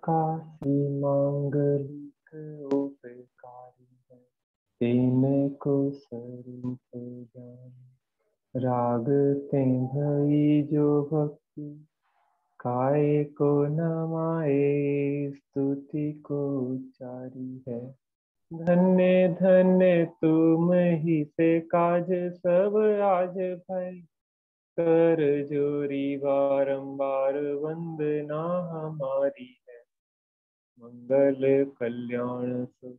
काशी मांगलिक उपकारी है, तेने को स्वरूप जान। राग ते भई जो भक्ति, काय को नमाए स्तुति को उच्चारी है। धन्य धन्य तुम ही से काज सब आज भय, कर जोरी बारंबार वंदना हमारी है। मंगल कल्याण सुख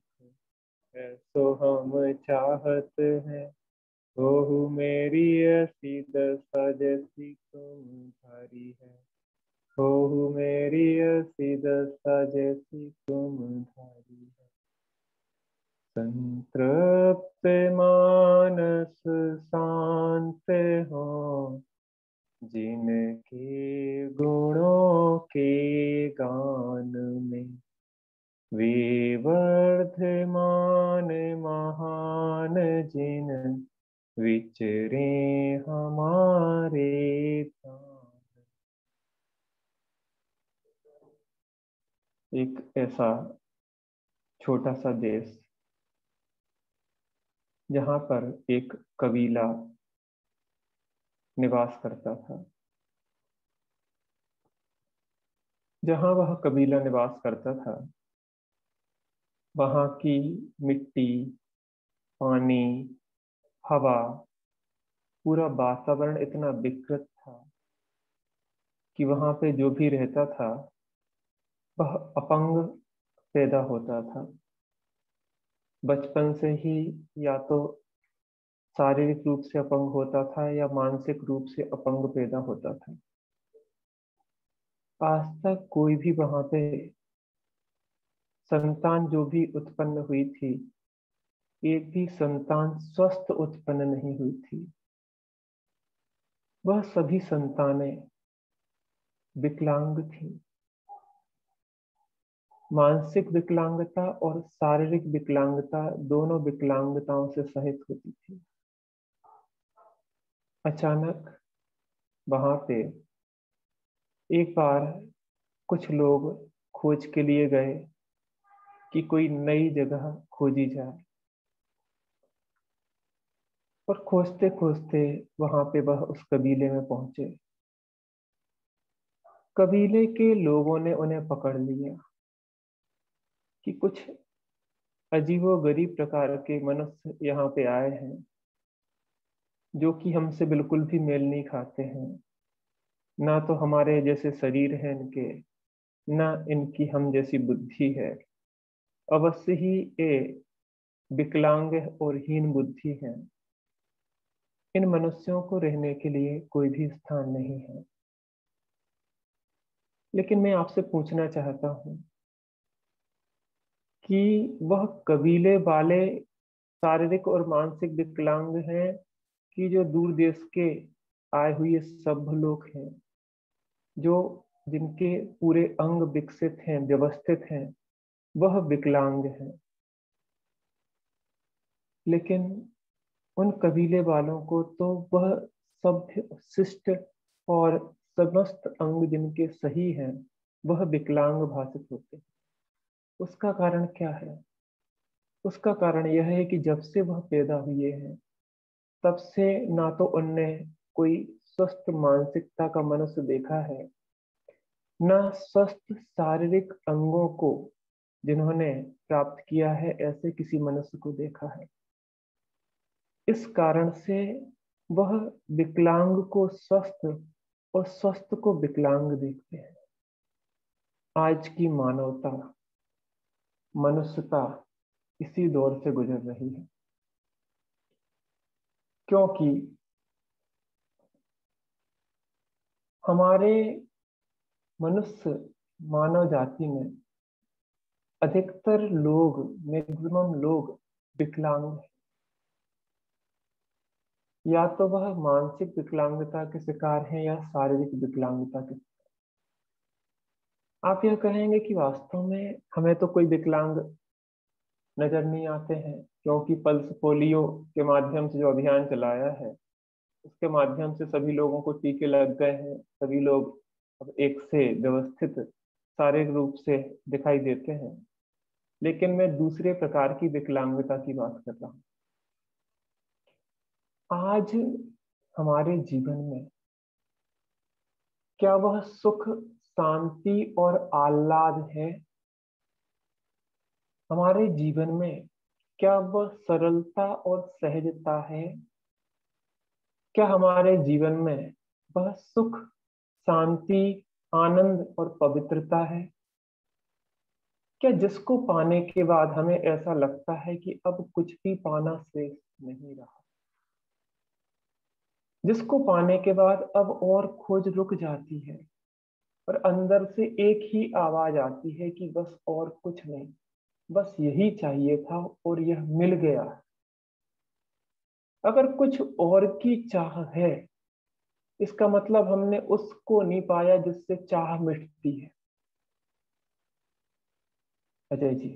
ऐसो हम चाहत हैं, हो मेरी ऐसी दशा जैसी तुम धारी है। हो मेरी ऐसी दशा जैसी तुम धारी है। संतृप्त मानस शांत हो, जिनके गुणों के गान में वे वर्धमान महान, जिन विचरे हमारे प्राण। एक ऐसा छोटा सा देश जहां पर एक कबीला निवास करता था। जहां वह कबीला निवास करता था, वहां की मिट्टी, पानी, हवा, पूरा वातावरण इतना विकृत था कि वहां पे जो भी रहता था वह अपंग पैदा होता था। बचपन से ही या तो शारीरिक रूप से अपंग होता था या मानसिक रूप से अपंग पैदा होता था। आज तक कोई भी वहां पे संतान जो भी उत्पन्न हुई थी, एक भी संतान स्वस्थ उत्पन्न नहीं हुई थी। वह सभी संतानें विकलांग थी। मानसिक विकलांगता और शारीरिक विकलांगता दोनों विकलांगताओं से सहित होती थी। अचानक वहां पे एक बार कुछ लोग खोज के लिए गए कि कोई नई जगह खोजी जाए, और खोजते खोजते वहां पे वह उस कबीले में पहुंचे। कबीले के लोगों ने उन्हें पकड़ लिया कि कुछ अजीबोगरीब प्रकार के मनुष्य यहाँ पे आए हैं, जो कि हमसे बिल्कुल भी मेल नहीं खाते हैं। ना तो हमारे जैसे शरीर है इनके, ना इनकी हम जैसी बुद्धि है। अवश्य ही ये विकलांग और हीन बुद्धि है। इन मनुष्यों को रहने के लिए कोई भी स्थान नहीं है। लेकिन मैं आपसे पूछना चाहता हूँ कि वह कबीले वाले शारीरिक और मानसिक विकलांग हैं, कि जो दूर देश के आए हुए सभ्य लोग हैं, जो जिनके पूरे अंग विकसित हैं, व्यवस्थित हैं, वह विकलांग हैं। लेकिन उन कबीले वालों को तो वह सभ्य, शिष्ट और समस्त अंग जिनके सही हैं, वह विकलांग भाषित होते हैं। उसका कारण क्या है? उसका कारण यह है कि जब से वह पैदा हुए हैं, तब से ना तो उनने कोई स्वस्थ मानसिकता का मनुष्य देखा है, ना स्वस्थ शारीरिक अंगों को जिन्होंने प्राप्त किया है ऐसे किसी मनुष्य को देखा है। इस कारण से वह विकलांग को स्वस्थ और स्वस्थ को विकलांग देखते हैं। आज की मानवता, मनुष्यता इसी दौर से गुजर रही है, क्योंकि हमारे मनुष्य मानव जाति में अधिकतर लोग, मैक्सिमम लोग विकलांग हैं। या तो वह मानसिक विकलांगता के शिकार हैं या शारीरिक विकलांगता के। आप यह कहेंगे कि वास्तव में हमें तो कोई विकलांग नजर नहीं आते हैं, क्योंकि पल्स पोलियो के माध्यम से जो अभियान चलाया है, उसके माध्यम से सभी लोगों को टीके लग गए हैं, सभी लोग अब एक से व्यवस्थित शारीरिक रूप से दिखाई देते हैं। लेकिन मैं दूसरे प्रकार की विकलांगता की बात कर रहा हूँ। आज हमारे जीवन में क्या वह सुख, शांति और आह्लाद है? हमारे जीवन में क्या वह सरलता और सहजता है? क्या हमारे जीवन में वह सुख, शांति, आनंद और पवित्रता है? क्या जिसको पाने के बाद हमें ऐसा लगता है कि अब कुछ भी पाना शेष नहीं रहा? जिसको पाने के बाद अब और खोज रुक जाती है और अंदर से एक ही आवाज आती है कि बस और कुछ नहीं, बस यही चाहिए था और यह मिल गया। अगर कुछ और की चाह है, इसका मतलब हमने उसको नहीं पाया जिससे चाह मिटती है। अजय जी,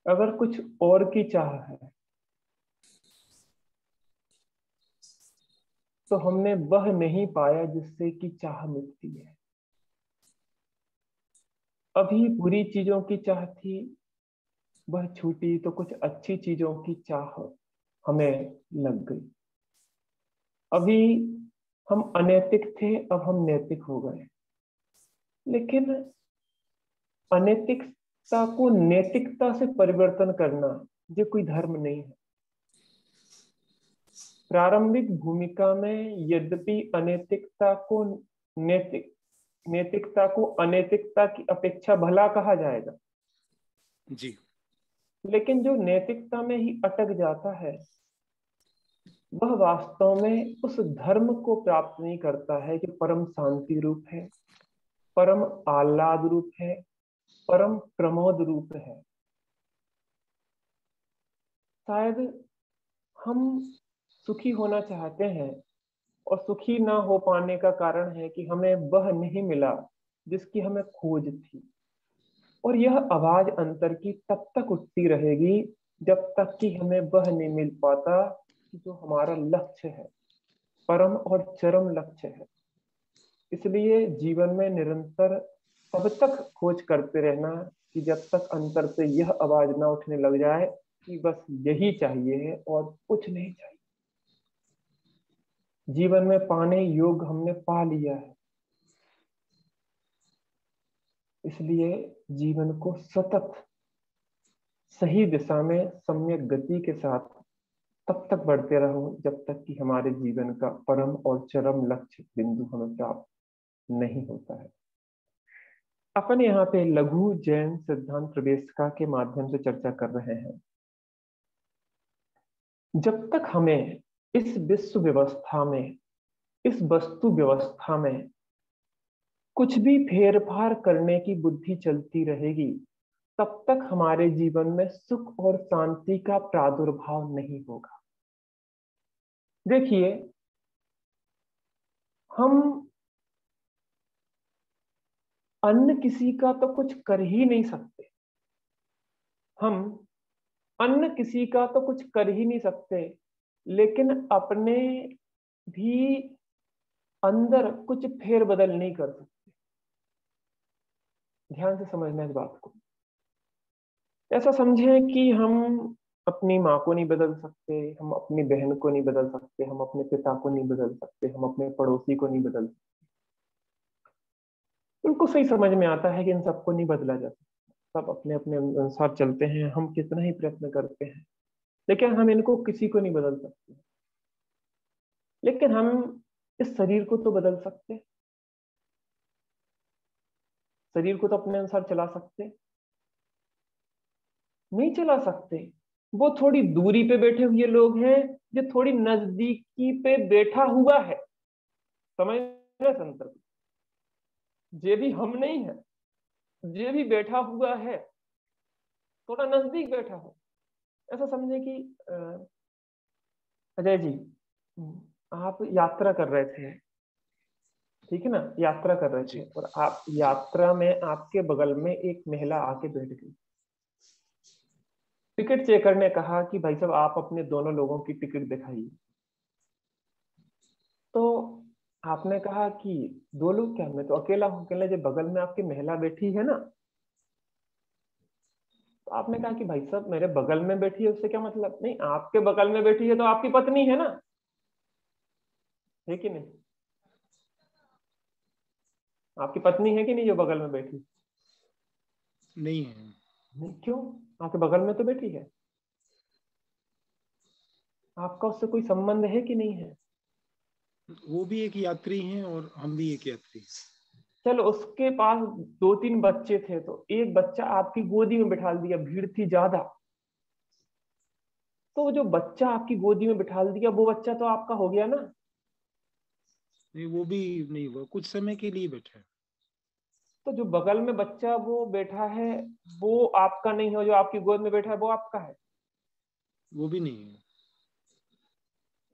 अगर कुछ और की चाह है तो हमने वह नहीं पाया जिससे कि चाह मिटती है। अभी बुरी चीजों की चाह थी, वह छूटी तो कुछ अच्छी चीजों की चाह हमें लग गई। अभी हम अनैतिक थे, अब हम नैतिक हो गए। लेकिन अनैतिकता को नैतिकता से परिवर्तन करना ये कोई धर्म नहीं है। प्रारंभिक भूमिका में यद्यपि अनैतिकता को नैतिक नैतिकता को अनैतिकता की अपेक्षा भला कहा जाएगा, जी, लेकिन जो नैतिकता में ही अटक जाता है वह वास्तव में उस धर्म को प्राप्त नहीं करता है जो परम शांति रूप है, परम आह्लाद रूप है, परम प्रमोद रूप है। शायद हम सुखी होना चाहते हैं और सुखी ना हो पाने का कारण है कि हमें वह नहीं मिला जिसकी हमें खोज थी। और यह आवाज अंतर की तब तक उठती रहेगी जब तक कि हमें वह नहीं मिल पाता कि जो हमारा लक्ष्य है, परम और चरम लक्ष्य है। इसलिए जीवन में निरंतर तब तक खोज करते रहना कि जब तक अंतर से यह आवाज ना उठने लग जाए कि बस यही चाहिए है और कुछ नहीं चाहिए। जीवन में पाने योग्य हमने पा लिया है, इसलिए जीवन को सतत सही दिशा में सम्यक गति के साथ तब तक बढ़ते रहो जब तक कि हमारे जीवन का परम और चरम लक्ष्य बिंदु हमें प्राप्त नहीं होता है। अपन यहाँ पे लघु जैन सिद्धांत प्रवेशिका के माध्यम से चर्चा कर रहे हैं। जब तक हमें इस विश्व व्यवस्था में, इस वस्तु व्यवस्था में कुछ भी फेरफार करने की बुद्धि चलती रहेगी, तब तक हमारे जीवन में सुख और शांति का प्रादुर्भाव नहीं होगा। देखिए, हम अन्य किसी का तो कुछ कर ही नहीं सकते, हम अन्य किसी का तो कुछ कर ही नहीं सकते, लेकिन अपने भी अंदर कुछ फेरबदल नहीं कर सकते। ध्यान से समझना इस बात को। ऐसा समझें कि हम अपनी माँ को नहीं बदल सकते, हम अपनी बहन को नहीं बदल सकते, हम अपने पिता को नहीं बदल सकते, हम अपने पड़ोसी को नहीं बदल सकते। उनको सही समझ में आता है कि इन सबको नहीं बदला जा सकता, सब अपने अपने अनुसार चलते हैं, हम कितना ही प्रयत्न करते हैं, लेकिन हम इनको किसी को नहीं बदल सकते। लेकिन हम इस शरीर को तो बदल सकते, शरीर को तो अपने अनुसार चला सकते नहीं चला सकते। वो थोड़ी दूरी पे बैठे हुए लोग हैं, जो थोड़ी नजदीकी पे बैठा हुआ है। समझ रहे संतर, जे भी हम नहीं है, जे भी बैठा हुआ है थोड़ा नजदीक बैठा हो। ऐसा समझे कि अजय जी, आप यात्रा कर रहे थे, ठीक है ना, यात्रा कर रहे थे जी, और आप जी, यात्रा में आपके बगल में एक महिला आके बैठ गई। टिकट चेकर ने कहा कि भाई साहब आप अपने दोनों लोगों की टिकट दिखाइए। आपने कहा कि दो लोग क्या, मैं तो अकेला हूं। अकेला, जो बगल में आपकी महिला बैठी है ना, तो आपने कहा कि भाई साहब मेरे बगल में बैठी है, उससे क्या मतलब? नहीं, आपके बगल में बैठी है तो आपकी पत्नी है ना, है कि नहीं? आपकी पत्नी है कि नहीं जो बगल में बैठी? नहीं है। नहीं, क्यों? आपके बगल में तो बैठी है। आपका उससे कोई संबंध है कि नहीं है? वो भी एक यात्री हैं और हम भी एक यात्री। चलो, उसके पास दो तीन बच्चे थे, तो एक बच्चा आपकी गोदी में बिठा दिया, भीड़ थी ज्यादा, तो वो जो बच्चा आपकी गोदी में बिठा दिया, वो बच्चा तो आपका हो गया ना। नहीं, वो भी नहीं हुआ, कुछ समय के लिए बैठा है। तो जो बगल में बच्चा वो बैठा है, वो आपका नहीं हो, जो आपकी गोद में बैठा है वो आपका है। वो भी नहीं है।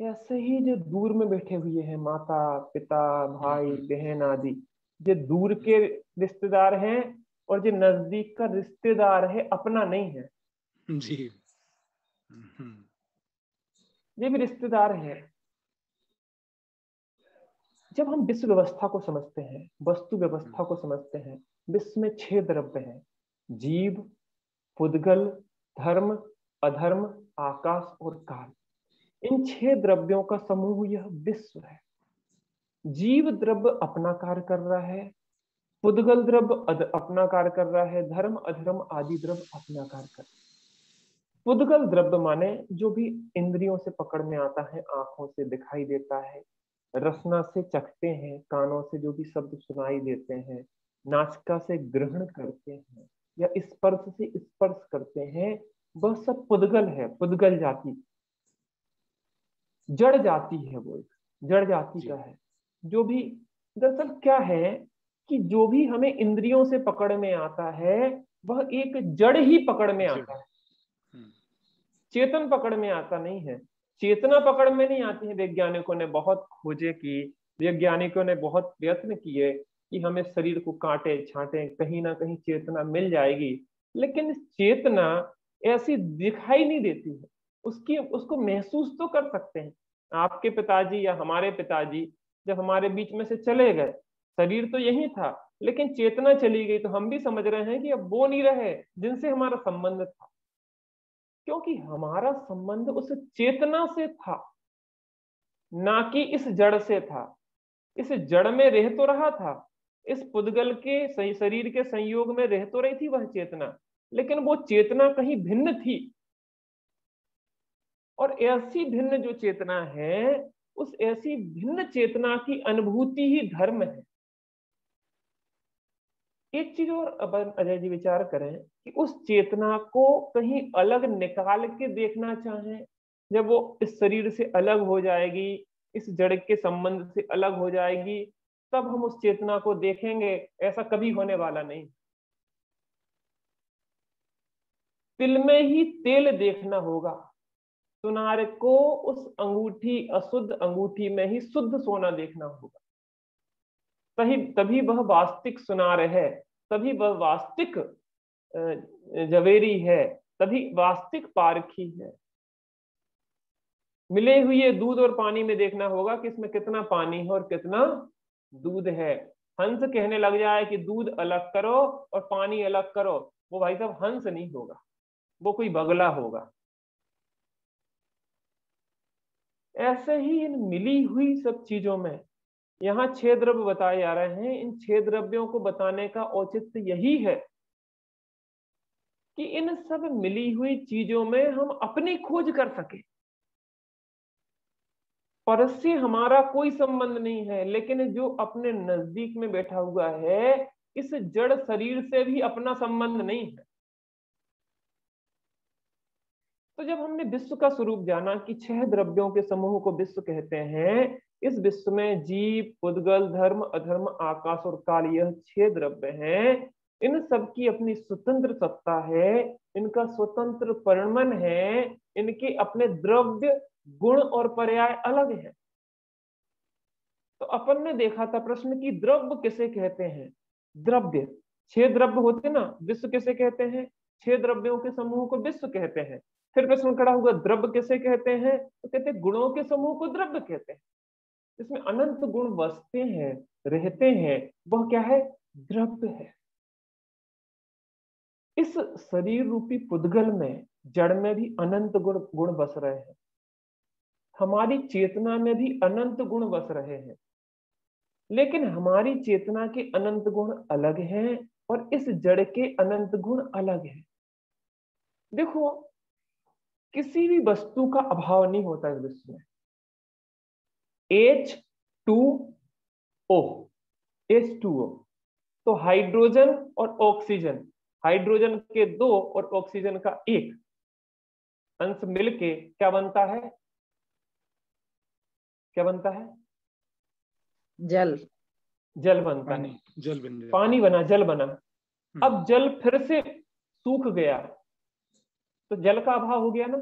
ऐसे ही जो दूर में बैठे हुए हैं, माता पिता भाई बहन आदि, जो दूर के रिश्तेदार हैं, और जो नजदीक का रिश्तेदार है, अपना नहीं है, जी। हम्म। ये भी रिश्तेदार है। जब हम विश्व व्यवस्था को समझते हैं, वस्तु व्यवस्था को समझते हैं, विश्व में 6 द्रव्य हैं: जीव, पुद्गल, धर्म, अधर्म, आकाश और काल। इन 6 द्रव्यों का समूह यह विश्व है। जीव द्रव्य अपना कार्य कर रहा है, पुद्गल द्रव्य अपना कार्य कर रहा है, धर्म अधर्म आदि द्रव्य अपना कार्य कर रहा है। पुद्गल द्रव्य माने जो भी इंद्रियों से पकड़ में आता है, आंखों से दिखाई देता है, रसना से चखते हैं, कानों से जो भी शब्द सुनाई देते हैं, नासिका से ग्रहण करते हैं, या स्पर्श से स्पर्श करते हैं, वह सब पुद्गल है, पुद्गल जाति। जड़ जाति है वो, एक जड़ जाति का जी। है। जो भी, दरअसल क्या है कि जो भी हमें इंद्रियों से पकड़ में आता है, वह एक जड़ ही पकड़ में जड़। आता है, हम्म। चेतन पकड़ में आता नहीं है। चेतना पकड़ में नहीं आती है। वैज्ञानिकों ने बहुत खोजे की, वैज्ञानिकों ने बहुत प्रयत्न किए कि हमें शरीर को काटे छांटे, कहीं ना कहीं चेतना मिल जाएगी, लेकिन चेतना ऐसी दिखाई नहीं देती है। उसकी उसको महसूस तो कर सकते हैं। आपके पिताजी या हमारे पिताजी जब हमारे बीच में से चले गए, शरीर तो यही था, लेकिन चेतना चली गई, तो हम भी समझ रहे हैं कि अब वो नहीं रहे जिनसे हमारा संबंध था, क्योंकि हमारा संबंध उस चेतना से था, ना कि इस जड़ से था। इस जड़ में रह तो रहा था, इस पुद्गल के शरीर के संयोग में रह तो रही थी वह चेतना, लेकिन वो चेतना कहीं भिन्न थी। और ऐसी भिन्न जो चेतना है, उस ऐसी भिन्न चेतना की अनुभूति ही धर्म है। एक चीज और अपन अजय जी विचार करें कि उस चेतना को कहीं अलग निकाल के देखना चाहें, जब वो इस शरीर से अलग हो जाएगी, इस जड़ के संबंध से अलग हो जाएगी, तब हम उस चेतना को देखेंगे। ऐसा कभी होने वाला नहीं। तिल में ही तेल देखना होगा। सुनार को उस अंगूठी, अशुद्ध अंगूठी में ही शुद्ध सोना देखना होगा। तभी तभी वह वास्तविक सुनार है, तभी वह वास्तविक जवेरी है, तभी वास्तविक पारखी है। मिले हुए दूध और पानी में देखना होगा कि इसमें कितना पानी है और कितना दूध है। हंस कहने लग जाए कि दूध अलग करो और पानी अलग करो, वो भाई साहब हंस नहीं होगा, वो कोई बगला होगा। ऐसे ही इन मिली हुई सब चीजों में, यहाँ 6 द्रव्य बताए जा रहे हैं। इन 6 द्रव्यों को बताने का औचित्य यही है कि इन सब मिली हुई चीजों में हम अपनी खोज कर सके। पर से हमारा कोई संबंध नहीं है, लेकिन जो अपने नजदीक में बैठा हुआ है, इस जड़ शरीर से भी अपना संबंध नहीं है। तो जब हमने विश्व का स्वरूप जाना कि 6 द्रव्यों के समूह को विश्व कहते हैं, इस विश्व में जीव, पुद्गल, धर्म, अधर्म, आकाश और काल, यह 6 द्रव्य हैं। इन सब की अपनी स्वतंत्र सत्ता है, इनका स्वतंत्र परिणमन है, इनके अपने द्रव्य, गुण और पर्याय अलग है। तो अपन ने देखा था प्रश्न की द्रव्य किसे कहते हैं। द्रव्य, 6 द्रव्य होते ना, विश्व किसे कहते हैं? 6 द्रव्यों के समूह को विश्व कहते हैं। फिर प्रश्न खड़ा हुआ, द्रव्य किसे कहते हैं? तो कहते हैं गुणों के समूह को द्रव्य कहते हैं। इसमें अनंत गुण बसते हैं, रहते हैं, वह क्या है? द्रव्य है। इस शरीर रूपी पुद्गल में, जड़ में भी अनंत गुण गुण बस रहे हैं, हमारी चेतना में भी अनंत गुण बस रहे हैं, लेकिन हमारी चेतना के अनंत गुण अलग हैं और इस जड़ के अनंत गुण अलग हैं। देखो, किसी भी वस्तु का अभाव नहीं होता इस विश्व में। H2O, H2O, तो हाइड्रोजन और ऑक्सीजन, हाइड्रोजन के 2 और ऑक्सीजन का 1 अंश मिलके क्या बनता है? क्या बनता है? जल। जल बनता पानी, है। जल बन जाता पानी है। बना, जल बना। अब जल फिर से सूख गया तो जल का अभाव हो गया ना।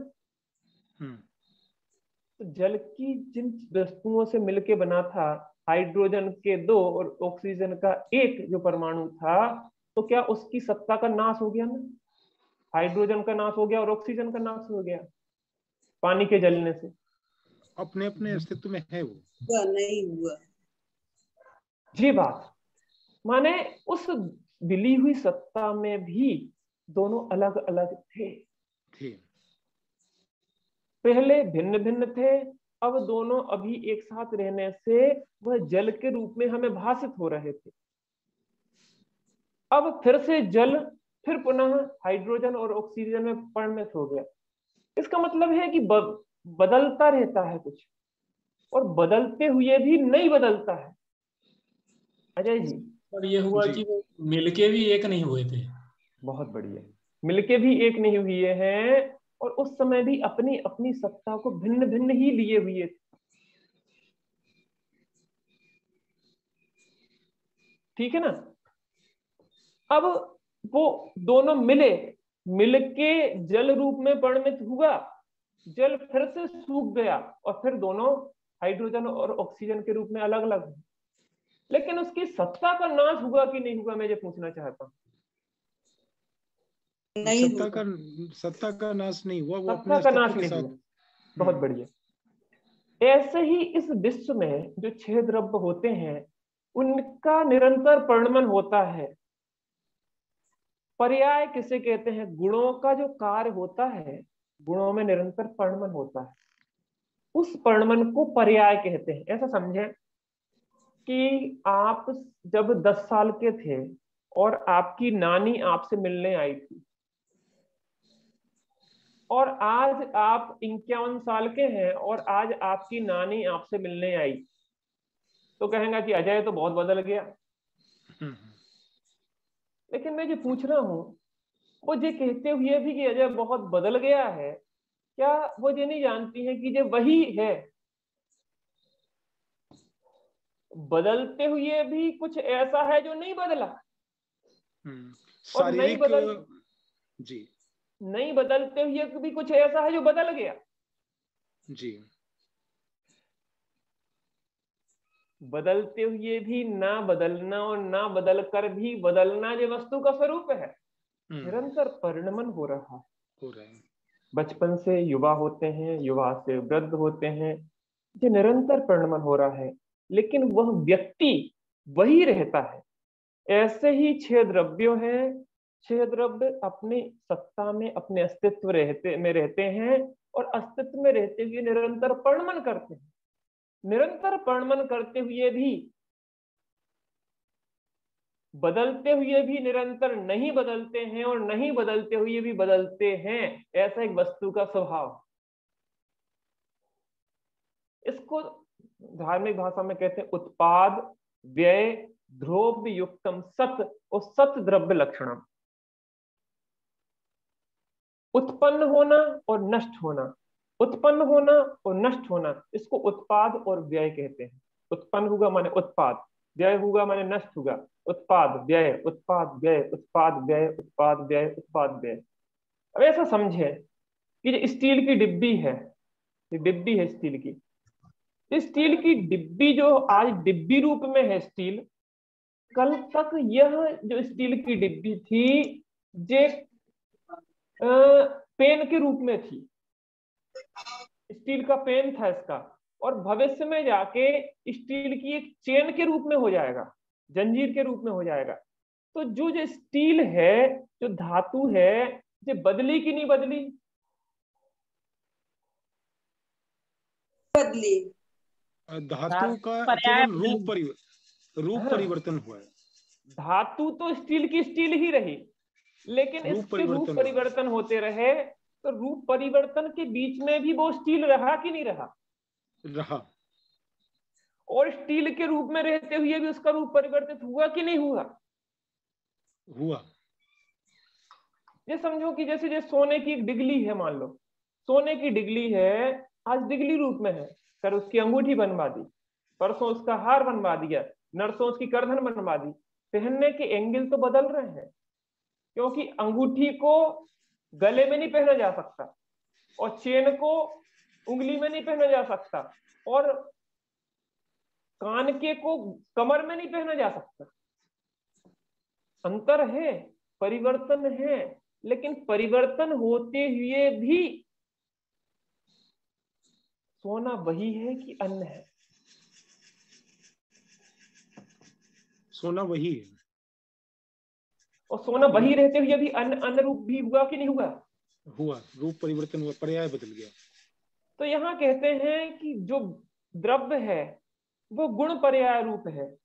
तो जल की जिन वस्तुओं से मिलके बना था, हाइड्रोजन के 2 और ऑक्सीजन का 1 जो परमाणु था, तो क्या उसकी सत्ता का नाश हो गया ना? हाइड्रोजन का नाश हो गया और ऑक्सीजन का नाश हो गया पानी के जलने से। अपने अपने अस्तित्व में है वो। नहीं हुआ जी बात माने उस मिली हुई सत्ता में भी दोनों अलग अलग थे। पहले भिन्न भिन्न थे, अब दोनों अभी एक साथ रहने से वह जल के रूप में हमें भासित हो रहे थे। अब फिर से जल फिर पुनः हाइड्रोजन और ऑक्सीजन में परिणत हो गया। इसका मतलब है कि बदलता रहता है कुछ, और बदलते हुए भी नहीं बदलता है। अजय जी, पर ये हुआ कि वो मिलके भी एक नहीं हुए थे। बहुत बढ़िया, मिलके भी एक नहीं हुए हैं, और उस समय भी अपनी अपनी सत्ता को भिन्न भिन्न ही लिए हुए थे। ठीक है ना? अब वो दोनों मिलके जल रूप में परिणित हुआ, जल फिर से सूख गया और फिर दोनों हाइड्रोजन और ऑक्सीजन के रूप में अलग अलग है। लेकिन उसकी सत्ता का नाश हुआ कि नहीं हुआ, मैं ये पूछना चाहता हूं। नहीं सत्ता का नाश नहीं हुआ, वो सत्ता अपने का नाश अस्तित्व के नहीं साथ। हुआ। बहुत बढ़िया। ऐसे ही इस विश्व में जो 6 द्रव्य होते हैं, उनका निरंतर परिणमन होता है। पर्याय किसे कहते हैं? गुणों का जो कार्य होता है, गुणों में निरंतर परिणमन होता है, उस परिणमन को पर्याय कहते हैं। ऐसा समझें कि आप जब 10 साल के थे और आपकी नानी आपसे मिलने आई थी, और आज आप 51 साल के हैं और आज आपकी नानी आपसे मिलने आई, तो कहेंगे कि अजय तो बहुत बदल गया। लेकिन मैं जो पूछ रहा हूं, वो ये कहते हुए भी कि अजय बहुत बदल गया है, क्या वो ये नहीं जानती है कि ये वही है? बदलते हुए भी कुछ ऐसा है जो नहीं बदला, और नहीं बदलते हुए भी कुछ ऐसा है जो बदल गया। जी। बदलते हुए भी ना बदलना और ना बदल कर भी बदलना, ये वस्तु का स्वरूप है। निरंतर परिणमन हो रहा है। बचपन से युवा होते हैं, युवा से वृद्ध होते हैं, ये निरंतर परिणमन हो रहा है, लेकिन वह व्यक्ति वही रहता है। ऐसे ही 6 द्रव्यों हैं। 6 द्रव्य अपनी सत्ता में, अपने अस्तित्व रहते हैं, और अस्तित्व में रहते हुए निरंतर परिणमन करते हैं। निरंतर परिणमन करते हुए भी, बदलते हुए भी निरंतर नहीं बदलते हैं, और नहीं बदलते हुए भी बदलते हैं। ऐसा एक वस्तु का स्वभाव। इसको धार्मिक भाषा में कहते हैं उत्पाद व्यय द्रव्य युक्तम सत और सत द्रव्य लक्षणम। उत्पन्न होना और नष्ट होना, उत्पन्न होना और नष्ट होना, इसको उत्पाद और व्यय कहते हैं। उत्पन्न होगा माने उत्पाद, व्यय होगा माने नष्ट होगा। उत्पाद व्यय, उत्पाद व्यय, उत्पाद व्यय, उत्पाद व्यय, उत्पाद व्यय। अब ऐसा समझे कि जो स्टील की डिब्बी है, ये डिब्बी है स्टील की, स्टील की डिब्बी जो आज डिब्बी रूप में है स्टील, कल तक यह जो स्टील की डिब्बी थी ये पेन के रूप में थी। स्टील का पेन था इसका, और भविष्य में जाके स्टील की एक चेन के रूप में हो जाएगा, जंजीर के रूप में हो जाएगा। तो जो स्टील है, जो धातु है, ये बदली कि नहीं बदली? बदली। धातु का पर्याय केवल रूप हाँ। परिवर्तन हुआ है। धातु तो स्टील की स्टील ही रही, लेकिन इसके रूप परिवर्तन होते रहे। तो रूप परिवर्तन के बीच में भी वो स्टील रहा कि नहीं रहा? रहा। और स्टील के रूप में रहते हुए भी उसका रूप परिवर्तित हुआ कि नहीं हुआ? हुआ। ये समझो कि जैसे सोने की एक डिगली है, मान लो सोने की डिगली है, आज डिगली रूप में है, कर उसकी अंगूठी बनवा दी, परसों उसका हार बनवा दिया, नरसों उसकी करधन बनवा दी। पहनने के एंगल तो बदल रहे हैं, क्योंकि अंगूठी को गले में नहीं पहना जा सकता, और चेन को उंगली में नहीं पहना जा सकता, और कान के को कमर में नहीं पहना जा सकता। अंतर है, परिवर्तन है, लेकिन परिवर्तन होते हुए भी सोना वही है कि अन्य है? सोना वही है। और सोना वही रहते हुए भी अन्य रूप भी हुआ कि नहीं हुआ? हुआ, रूप परिवर्तन हुआ, पर्याय बदल गया। तो यहाँ कहते हैं कि जो द्रव्य है वो गुण पर्याय रूप है।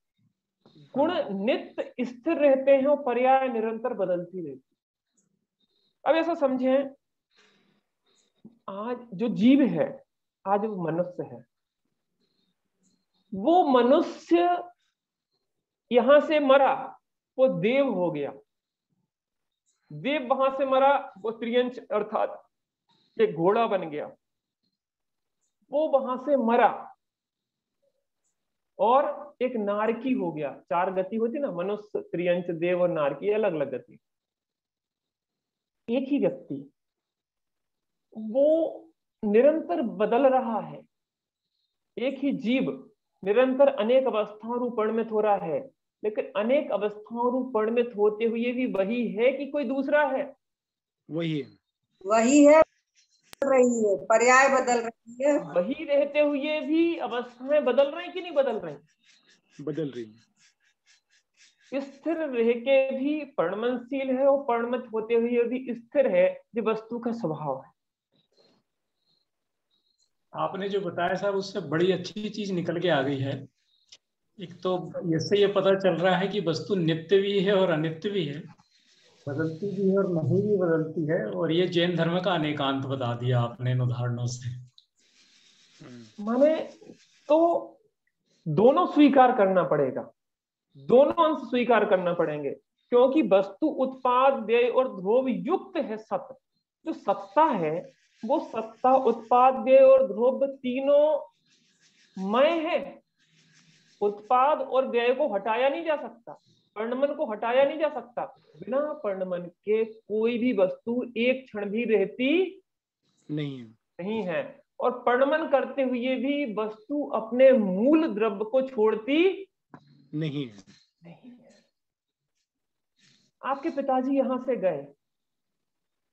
गुण नित्य स्थिर रहते हैं और पर्याय निरंतर बदलती रहती। अब ऐसा समझें, आज जो जीव है, आज वो मनुष्य है, वो मनुष्य यहां से मरा, वो देव हो गया। देव वहां से मरा, वो त्रियंच अर्थात एक घोड़ा बन गया। वो वहां से मरा और एक नारकी हो गया। 4 गति होती ना, मनुष्य, त्रियंच, देव और नारकी, अलग अलग गति। एक ही व्यक्ति वो निरंतर बदल रहा है। एक ही जीव निरंतर अनेक अवस्थाओं रूप परिणमित हो रहा है, लेकिन अनेक अवस्थाओं रूप परिणमित होते हुए भी वही है कि कोई दूसरा है? वही है। वही है, बदल रही है, पर्याय बदल रही है। वही रहते हुए भी अवस्थाएं बदल रही कि नहीं बदल रही? बदल रही है। स्थिर रह के भी परिणमनशील है, और परिणमित होते हुए भी स्थिर है। ये वस्तु का स्वभाव है। आपने जो बताया साहब, उससे बड़ी अच्छी चीज निकल के आ गई है। एक तो इससे ये पता चल रहा है कि वस्तु नित्य भी है और अनित्य भी है, बदलती भी है और नहीं भी बदलती है। और ये जैन धर्म का अनेकांत बता दिया आपने इन उदाहरणों से। माने तो दोनों स्वीकार करना पड़ेगा, दोनों अंश स्वीकार करना पड़ेंगे, क्योंकि वस्तु उत्पाद व्यय और ध्रुव युक्त है। सत्य जो सत्ता है, वो सत्ता उत्पाद व्यय और ध्रुव तीनों मय है। उत्पाद और व्यय को हटाया नहीं जा सकता, परिणमन को हटाया नहीं जा सकता। बिना परिणमन के कोई भी वस्तु एक क्षण भी रहती नहीं है। और परिणमन करते हुए भी वस्तु अपने मूल द्रव्य को छोड़ती नहीं है। आपके पिताजी यहां से गए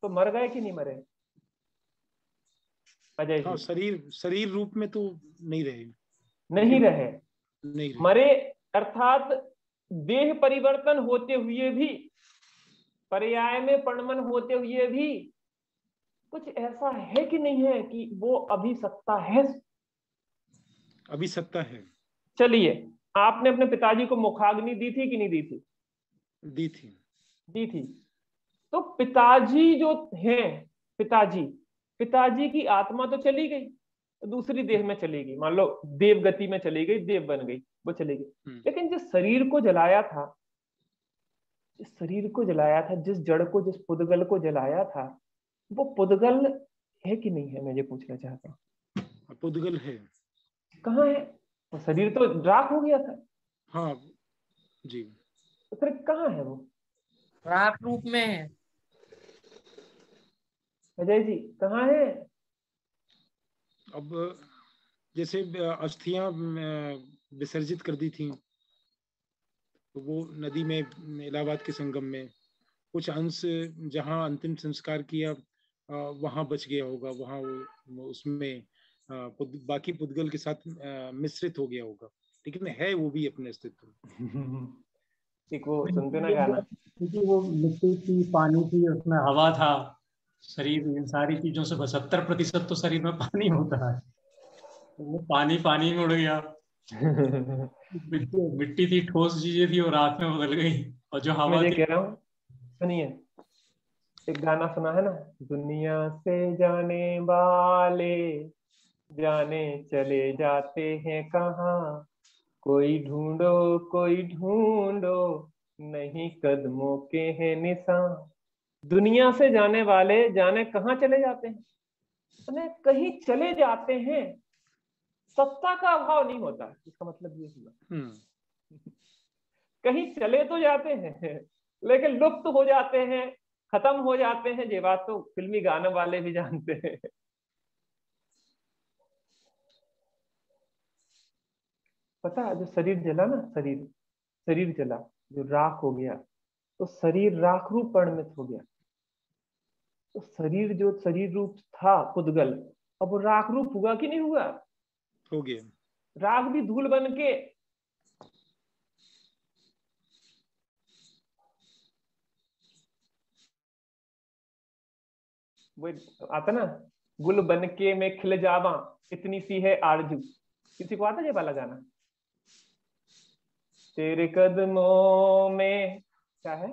तो मर गए कि नहीं मरे? अजय जी, हाँ, शरीर रूप में तो नहीं रहे। नहीं रहे। नहीं मरे अर्थात देह परिवर्तन होते हुए भी, पर्याय में परिणमन होते हुए भी कुछ ऐसा है कि नहीं है कि वो अभी सत्ता है? अभी सत्ता है। चलिए, आपने अपने पिताजी को मुखाग्नि दी थी कि नहीं दी थी? दी थी। दी थी। तो पिताजी जो हैं, पिताजी की आत्मा तो चली गई, तो दूसरी देह में चली गई, मान लो देव गति में चली गई, देव बन गई, वो चली गई। लेकिन जिस शरीर को जलाया था, जिस जड़ को, जिस पुद्गल को जलाया था, वो पुद्गल है कि नहीं है, मैं ये पूछना चाहता हूँ। पुद्गल है। कहाँ है? वो शरीर तो राख हो गया था। हाँ जी। तो फिर कहाँ है वो? राख रूप में है। अजय जी, कहाँ है? अब जैसे अस्थियां विसर्जित कर दी थी, तो वो नदी में, इलाहाबाद के संगम में कुछ अंश जहाँ अंतिम संस्कार किया वहां बच गया होगा, वहां उसमें बाकी पुद्गल के साथ मिश्रित हो गया होगा, लेकिन है वो भी अपने अस्तित्व में। एक वो सुनते ना गाना, क्योंकि वो मिट्टी थी, पानी थी, उसमें हवा था, शरीर, इन सारी चीजों से 72% तो शरीर में पानी होता है, तो वो पानी पानी में उड़ गया। मिट्टी थी, ठोस चीजें थी, और रात में बदल गई, और जो मैं हवा ये थी। कह रहा हूँ, सुनिए, एक गाना सुना है ना, दुनिया से जाने वाले जाने चले जाते हैं कहाँ, कोई ढूंढो नहीं कदमों के हैं निशान। दुनिया से जाने वाले जाने कहाँ चले जाते हैं, उन्हें कहीं चले जाते हैं, सत्ता का अभाव नहीं होता, इसका मतलब ये हुआ। कहीं चले तो जाते हैं लेकिन लुप्त हो जाते हैं, खत्म हो जाते हैं, ये बात तो फिल्मी गाने वाले भी जानते हैं। पता है, जो शरीर जला ना, शरीर जला, जो राख हो गया, तो शरीर राख रूप परिणत हो गया। तो शरीर जो शरीर रूप था पुद्गल, अब वो राख रूप हुआ कि नहीं हुआ? हो गया। राख भी धूल बन के, वो आता ना, गुल बन के मैं खिल जावा, इतनी सी है आरजू। किसी को आता है ये वाला गाना? तेरे कदमों में, क्या है,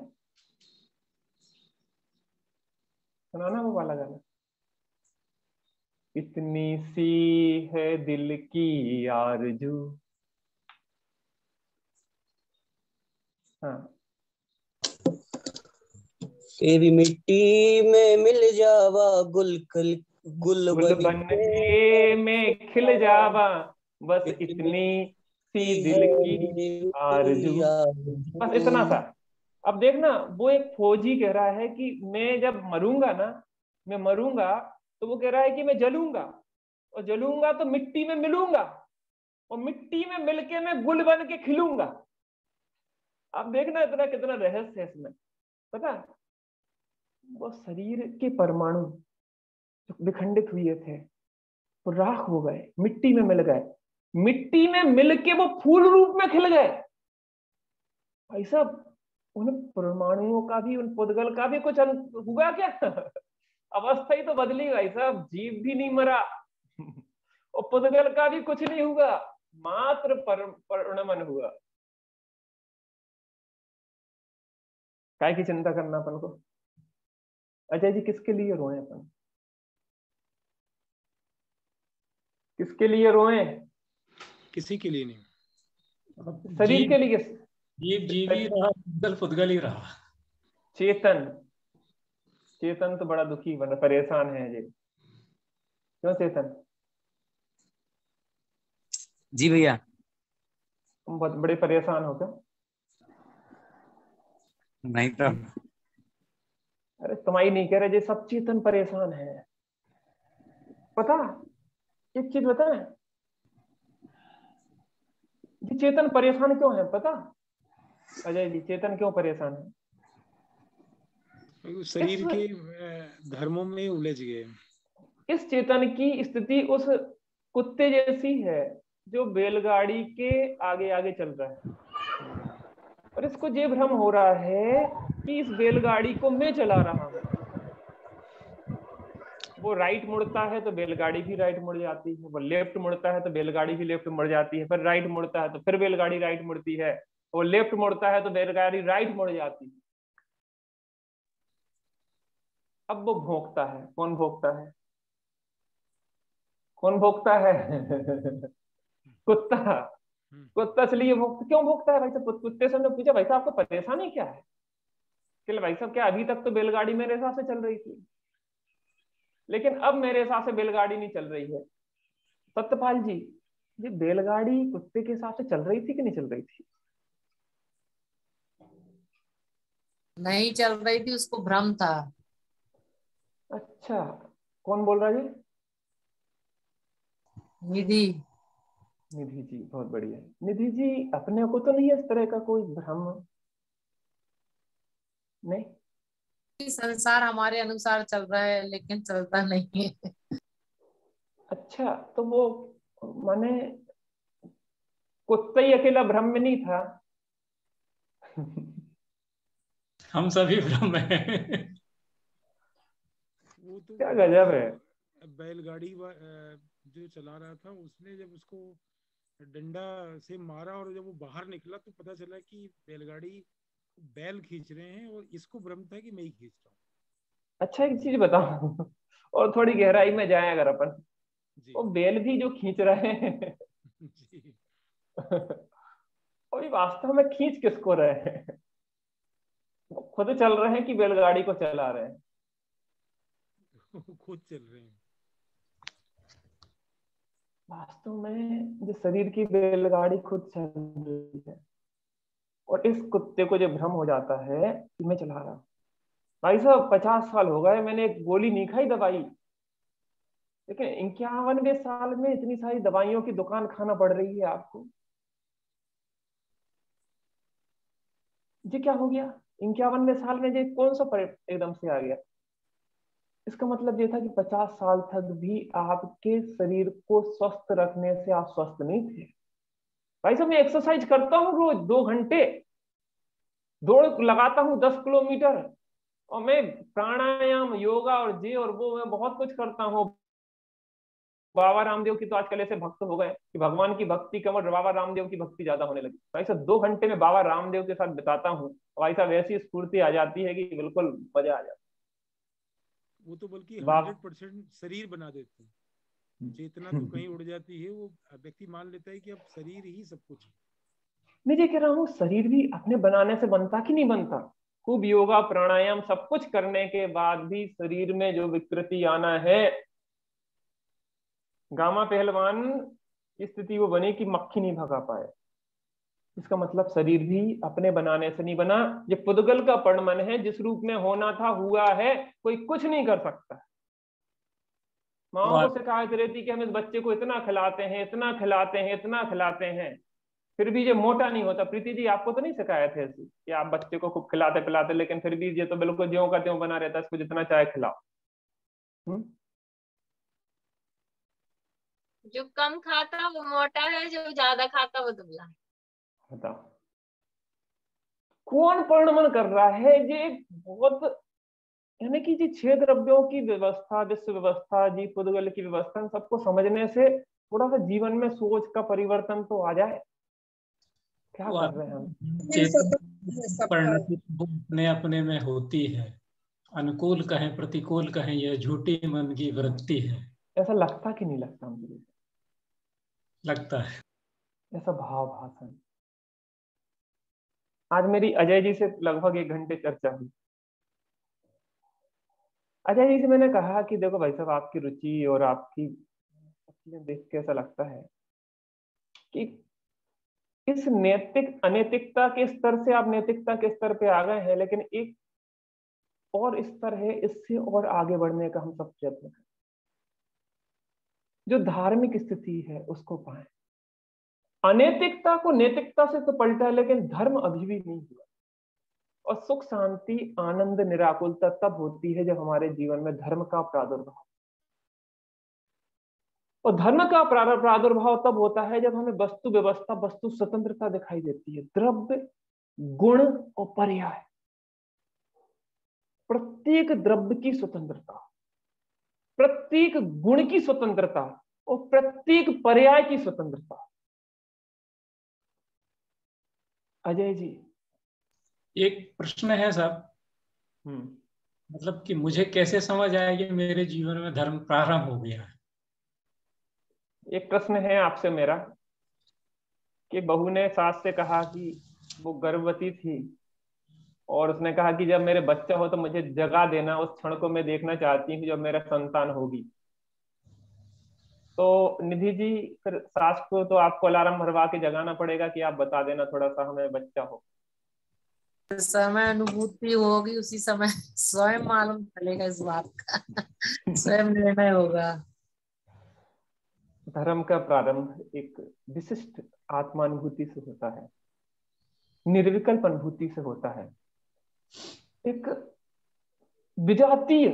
सुनाना वो वाला गाना। इतनी सी है दिल की आरजू। हाँ, तेरी मिट्टी में मिल जावा, गुल गुल बन के मैं खिल जावा, बस इतनी सी दिल की आरजू। बस इतना सा। अब देखना, वो एक फौजी कह रहा है कि मैं जब मरूंगा ना, मैं मरूंगा, तो वो कह रहा है कि मैं जलूंगा, और जलूंगा तो मिट्टी में मिलूंगा, और मिट्टी में मिलके मैं गुल बन के खिलूंगा। अब देखना इतना कितना रहस्य है इसमें। पता है, वो शरीर के परमाणु जो विखंडित हुए थे, वो राख हो गए, मिट्टी में मिल गए, मिट्टी में मिलके वो फूल रूप में खिल गए। भाई साहब, उन परमाणुओं का भी, उन पुद्गल का भी कुछ हुआ क्या? अवस्था ही तो बदली भाई साहब, जीव भी नहीं मरा और पुद्गल का भी कुछ नहीं हुआ, मात्र परिणमन हुआ। काय की चिंता करना अपन को? अजय जी, किसके लिए रोए अपन? किसके लिए रोए? किसी के लिए नहीं। शरीर के लिए। जीव जीव ही रहा, पुद्गल पुद्गल ही रहा। चेतन, चेतन तो बड़ा दुखी बना, परेशान है जी। क्यों चेतन? जी भैया। तुम बहुत बड़े परेशान हो क्या? नहीं तो। अरे तुम्हारी नहीं कह रहे, जी सब चेतन परेशान है। पता, एक चीज बताएं, ये चेतन परेशान क्यों है? पता अजय जी, चेतन क्यों परेशान है? शरीर के धर्मों में उलझ गए। इस चेतन की स्थिति उस कुत्ते जैसी है जो बैलगाड़ी के आगे आगे चल रहा है, और इसको ये भ्रम हो रहा है कि इस बैलगाड़ी को मैं चला रहा हूं। वो राइट मुड़ता है तो बैलगाड़ी भी राइट मुड़ जाती है, वो लेफ्ट मुड़ता है तो बैलगाड़ी भी लेफ्ट मुड़ जाती है, फिर राइट मुड़ता है तो फिर बैलगाड़ी राइट मुड़ती है, वो लेफ्ट मुड़ता है तो बैलगाड़ी राइट मुड़ जाती है। अब वो भोंकता है। कौन भोंकता है? कौन भोंकता है? कुत्ता। कुत्ता इसलिए भोंकता, क्यों भोंकता है भाई साहब? कुत्ते से हमने पूछा, भाई साहब आपको परेशानी क्या है? कि भाई साहब, क्या अभी तक तो बैलगाड़ी मेरे हिसाब से चल रही थी, लेकिन अब मेरे हिसाब से बैलगाड़ी नहीं चल रही है। सत्यपाल जी, ये बैलगाड़ी कुत्ते के हिसाब से चल रही थी कि नहीं चल रही थी? नहीं चल रही थी, उसको भ्रम था। अच्छा, कौन बोल रहा है जी? निधि। निधि जी, बहुत बढ़िया। निधि जी, अपने को तो नहीं है इस तरह का कोई भ्रम? नहीं। संसार हमारे अनुसार चल रहा है लेकिन चलता नहीं है। अच्छा, तो वो माने कुत्ता ही अकेला भ्रम में नहीं था? हम सभी भ्रम है। वो तो क्या गजब है। बैलगाड़ी जो चला रहा था उसने जब उसको डंडा से मारा और जब वो बाहर निकला तो पता चला कि बैलगाड़ी बैल खींच रहे हैं और इसको भ्रम था कि मैं ही खींच रहा हूँ। अच्छा, एक चीज बताओ और थोड़ी गहराई में जाए अगर अपन, जी वो बैल भी जो खींच रहे हैं जी। और ये वास्तव में खींच किसको रहे हैं? वो खुद चल रहे हैं कि बैलगाड़ी को चला रहे हैं? वो खुद चल रहे हैं। वास्तव में जो शरीर की बैलगाड़ी खुद चल रही है, और इस कुत्ते को जो भ्रम हो जाता है कि मैं चला रहा हूं। भाई साहब, 50 साल हो गए मैंने एक गोली नहीं खाई दवाई, लेकिन 51वें साल में इतनी सारी दवाइयों की दुकान खाना पड़ रही है आपको। ये क्या हो गया? 51वें साल में ये कौन सा एकदम से आ गया? इसका मतलब ये था कि 50 साल तक भी आपके शरीर को स्वस्थ रखने से आप स्वस्थ नहीं थे। भाई साहब, मैं एक्सरसाइज करता हूँ रोज 2 घंटे, दौड़ लगाता हूँ 10 किलोमीटर, और मैं प्राणायाम योगा और ये और वो मैं बहुत कुछ करता हूँ। बाबा रामदेव की तो आजकल ऐसे भक्त हो गए कि भगवान की भक्ति कम और बाबा रामदेव की भक्ति ज्यादा होने लगी। भाई साहब, 2 घंटे में बाबा रामदेव के साथ बिताता हूँ, भाई साहब ऐसी स्फूर्ति आ जाती है कि बिल्कुल मजा आ जाता वो तो बल्कि है। बाप 100% शरीर बना देते हैं। चेतना तो कहीं उड़ जाती है, वो व्यक्ति मान लेता है कि अब शरीर ही सब कुछ है। मैं ये कह रहा हूँ, शरीर भी अपने बनाने से बनता कि नहीं बनता? खूब योगा प्राणायाम सब कुछ करने के बाद भी शरीर में जो विकृति आना है, गामा पहलवान की स्थिति वो बनी कि मक्खी नहीं भगा पाए। इसका मतलब शरीर भी अपने बनाने से नहीं बना। ये पुद्गल का परमन है, जिस रूप में होना था हुआ है, कोई कुछ नहीं कर सकता। माओ को शिकायत रहती कि हम इस बच्चे को इतना खिलाते हैं, इतना खिलाते हैं, इतना खिलाते हैं, फिर भी ये मोटा नहीं होता। प्रीति जी, आपको तो नहीं शिकायत है ऐसी कि आप बच्चे को खूब खिलाते पिलाते, लेकिन फिर भी ये तो बिल्कुल ज्यों का त्यों बना रहता है, इसको जितना चाहे खिलाओ। जो कम खाता वो मोटा है, जो ज्यादा खाता वो दुबला है। बताओ कौन परिणमन कर रहा है? ये एक बहुत, यानी कि जी 6 द्रव्यों की व्यवस्था, विश्व व्यवस्था, जी पुद्गल की व्यवस्था, इन सबको समझने से थोड़ा सा जीवन में सोच का परिवर्तन तो आ जाए। क्या कर रहे हैं हम? चेतन परिणति अपने अपने में होती है, अनुकूल कहें प्रतिकूल कहें, यह झूठी मन की वृत्ति है। ऐसा लगता कि नहीं लगता मुझे? लगता है। ऐसा भाव भाषण। आज मेरी अजय जी से लगभग 1 घंटे चर्चा हुई। अजय जी से मैंने कहा कि देखो भाई साहब, आपकी रुचि और आपकी चीजें देख के ऐसा लगता है कि इस नैतिक अनैतिकता के स्तर से आप नैतिकता के स्तर पे आ गए हैं, लेकिन एक और स्तर है, इससे और आगे बढ़ने का हम सब प्रयत्न करें। जो धार्मिक स्थिति है उसको पाए। अनैतिकता को नैतिकता से तो पलटा है, लेकिन धर्म अभी भी नहीं हुआ। और सुख शांति आनंद निराकुलता तब होती है जब हमारे जीवन में धर्म का प्रादुर्भाव। और धर्म का प्रादुर्भाव तब होता है जब हमें वस्तु व्यवस्था, वस्तु स्वतंत्रता दिखाई देती है। द्रव्य, गुण और पर्याय, प्रत्येक द्रव्य की स्वतंत्रता, प्रत्येक गुण की स्वतंत्रता और प्रत्येक पर्याय की स्वतंत्रता। अजय जी, एक प्रश्न है साहब, मतलब कि मुझे कैसे समझ आया कि मेरे जीवन में धर्म प्रारंभ हो गया है? एक प्रश्न है आपसे मेरा कि बहू ने सास से कहा कि वो गर्भवती थी, और उसने कहा कि जब मेरे बच्चा हो तो मुझे जगा देना, उस क्षण को मैं देखना चाहती हूँ जब मेरा संतान होगी। तो निधि जी, फिर सास को तो आपको अलार्म भरवा के जगाना पड़ेगा कि आप बता देना थोड़ा सा हमें बच्चा हो। समय अनुभूति होगी उसी समय स्वयं मालूम चलेगा इस बात का। स्वयं निर्णय होगा। धर्म का प्रारंभ एक विशिष्ट आत्मानुभूति से होता है, निर्विकल्प अनुभूति से होता है, एक विजातीय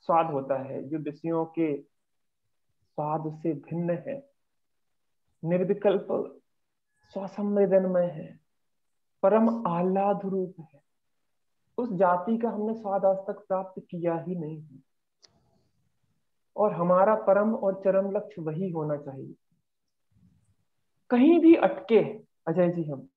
स्वाद होता है जो विषयों के स्वाद से भिन्न है, निर्विकल्प स्वसंवेदनमय है, परम आह्लाद रूप है, उस जाति का हमने स्वाद आज तक प्राप्त किया ही नहीं है। और हमारा परम और चरम लक्ष्य वही होना चाहिए। कहीं भी अटके अजय जी हम